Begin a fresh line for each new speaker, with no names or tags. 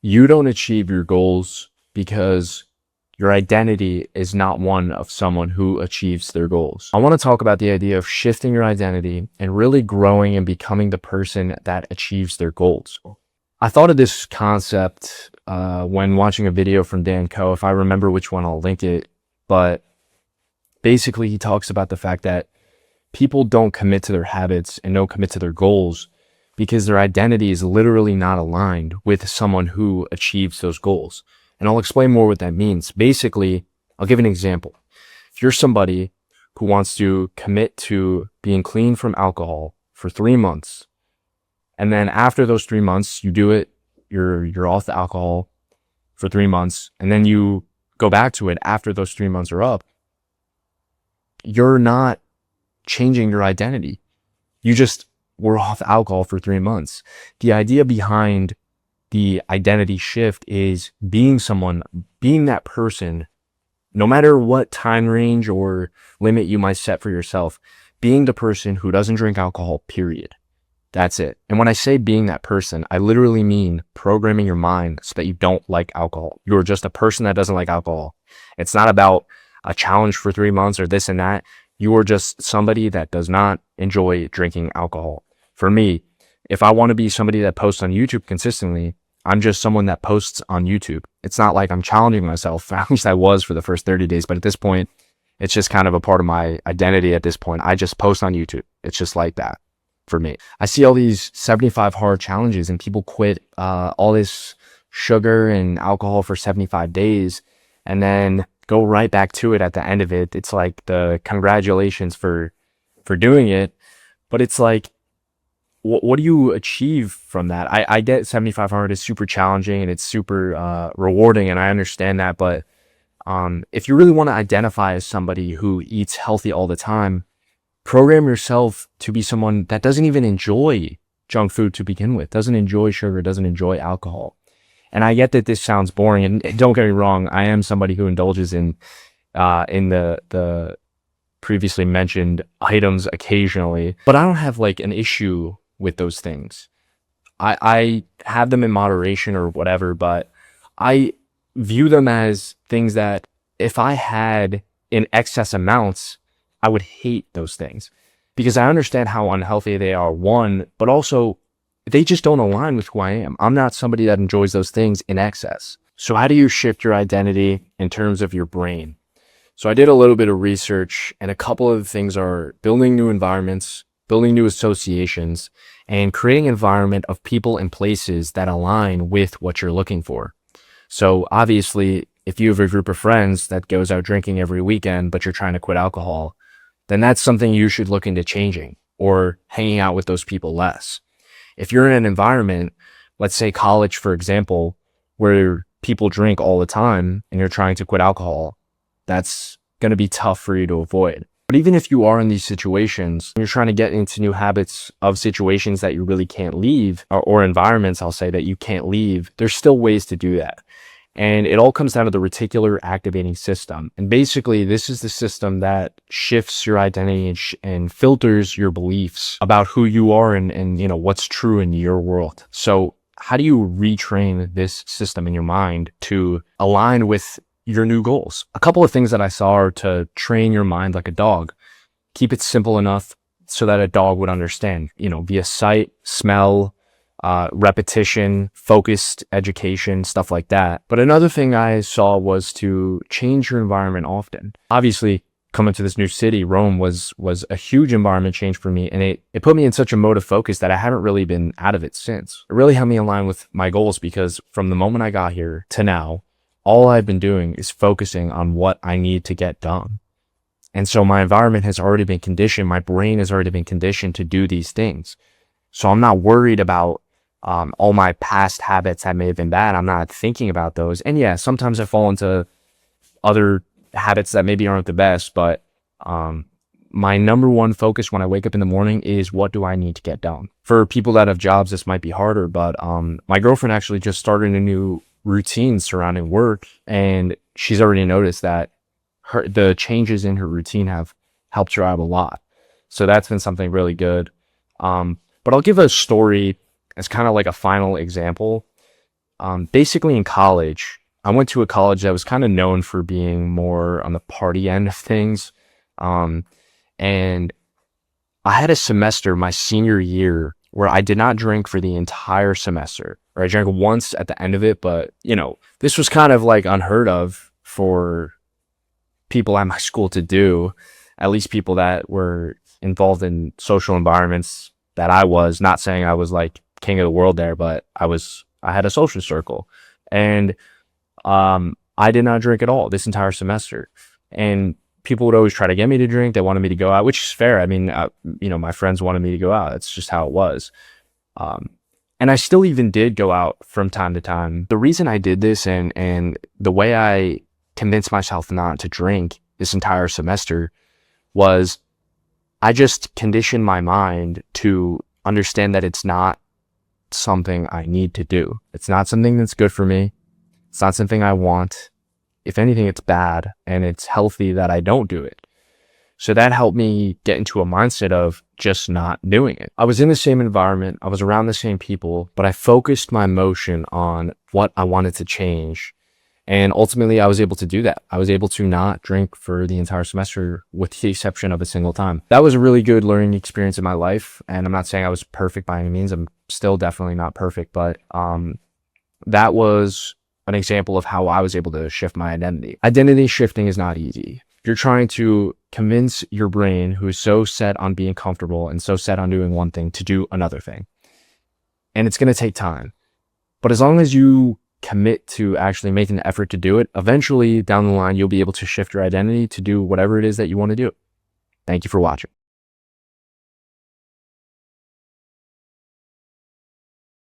You don't achieve your goals because your identity is not one of someone who achieves their goals. I want to talk about the idea of shifting your identity and really growing and becoming the person that achieves their goals. I thought of this concept when watching a video from Dan Coe. If I remember which one, I'll link it. But basically, he talks about the fact that people don't commit to their habits and don't commit to their goals because their identity is literally not aligned with someone who achieves those goals. And I'll explain more what that means. Basically, I'll give an example. If you're somebody who wants to commit to being clean from alcohol for 3 months, and then after those 3 months, you do it, you're off the alcohol for 3 months, and then you go back to it after those 3 months are up, you're not changing your identity. You just were off alcohol for 3 months. The idea behind the identity shift is being that person, no matter what time range or limit you might set for yourself, being the person who doesn't drink alcohol, period. That's it. And when I say being that person, I literally mean programming your mind so that you don't like alcohol. You're just a person that doesn't like alcohol. It's not about a challenge for 3 months or this and that. You are just somebody that does not enjoy drinking alcohol. For me, if I want to be somebody that posts on YouTube consistently, I'm just someone that posts on YouTube. It's not like I'm challenging myself. At least I was for the first 30 days. But at this point, it's just kind of a part of my identity at this point. I just post on YouTube. It's just like that for me. I see all these 75 hard challenges and people quit all this sugar and alcohol for 75 days and then go right back to it at the end of it. It's like the congratulations for doing it. But it's like, what do you achieve from that? I get 75 hard is super challenging and it's super rewarding, and I understand that. But if you really want to identify as somebody who eats healthy all the time, program yourself to be someone that doesn't even enjoy junk food to begin with, doesn't enjoy sugar, doesn't enjoy alcohol. And I get that this sounds boring, and don't get me wrong, I am somebody who indulges in the previously mentioned items occasionally, but I don't have like an issue with those things. I have them in moderation or whatever, but I view them as things that if I had in excess amounts, I would hate those things because I understand how unhealthy they are, one, but also they just don't align with who I am. I'm not somebody that enjoys those things in excess. So how do you shift your identity in terms of your brain? So I did a little bit of research, and a couple of things are building new environments, building new associations, and creating an environment of people and places that align with what you're looking for. So obviously, if you have a group of friends that goes out drinking every weekend, but you're trying to quit alcohol, then that's something you should look into changing or hanging out with those people less. If you're in an environment, let's say college, for example, where people drink all the time and you're trying to quit alcohol, that's going to be tough for you to avoid. But even if you are in these situations, you're trying to get into new habits of situations that you really can't leave, or environments, I'll say, that you can't leave, there's still ways to do that. And it all comes down to the reticular activating system. And basically, this is the system that shifts your identity and filters your beliefs about who you are and you know what's true in your world. So how do you retrain this system in your mind to align with your new goals? A couple of things that I saw are to train your mind like a dog. Keep it simple enough so that a dog would understand, you know, via sight, smell, repetition, focused education, stuff like that. But another thing I saw was to change your environment often. Obviously, coming to this new city, Rome was a huge environment change for me, and it put me in such a mode of focus that I haven't really been out of it since. It really helped me align with my goals because from the moment I got here to now, all I've been doing is focusing on what I need to get done. And so my environment has already been conditioned, my brain has already been conditioned to do these things. So I'm not worried about all my past habits that may have been bad. I'm not thinking about those. And yeah, sometimes I fall into other habits that maybe aren't the best, but my number one focus when I wake up in the morning is what do I need to get done? For people that have jobs, this might be harder, but my girlfriend actually just started a new routine surrounding work, and she's already noticed that the changes in her routine have helped her out a lot. So that's been something really good. But I'll give a story as kind of like a final example. basically in college, I went to a college that was kind of known for being more on the party end of things. Um, and I had a semester my senior year where I did not drink for the entire semester, or I drank once at the end of it. But, this was kind of like unheard of for people at my school to do, at least people that were involved in social environments that I was. Not saying I was like king of the world there, but I had a social circle. And I did not drink at all this entire semester. And people would always try to get me to drink. They wanted me to go out, which is fair. I mean, my friends wanted me to go out. That's just how it was. Um, and I still even did go out from time to time. The reason I did this and the way I convinced myself not to drink this entire semester was I just conditioned my mind to understand that it's not something I need to do. It's not something that's good for me. It's not something I want. If anything, it's bad, and it's healthy that I don't do it. So that helped me get into a mindset of just not doing it. I was in the same environment. I was around the same people, but I focused my emotion on what I wanted to change. And ultimately, I was able to do that. I was able to not drink for the entire semester with the exception of a single time. That was a really good learning experience in my life. And I'm not saying I was perfect by any means. I'm still definitely not perfect, but that was an example of how I was able to shift my identity. Identity shifting is not easy. You're trying to convince your brain, who is so set on being comfortable and so set on doing one thing, to do another thing. And it's going to take time. But as long as you commit to actually making the effort to do it, eventually down the line, you'll be able to shift your identity to do whatever it is that you want to do. Thank you for watching.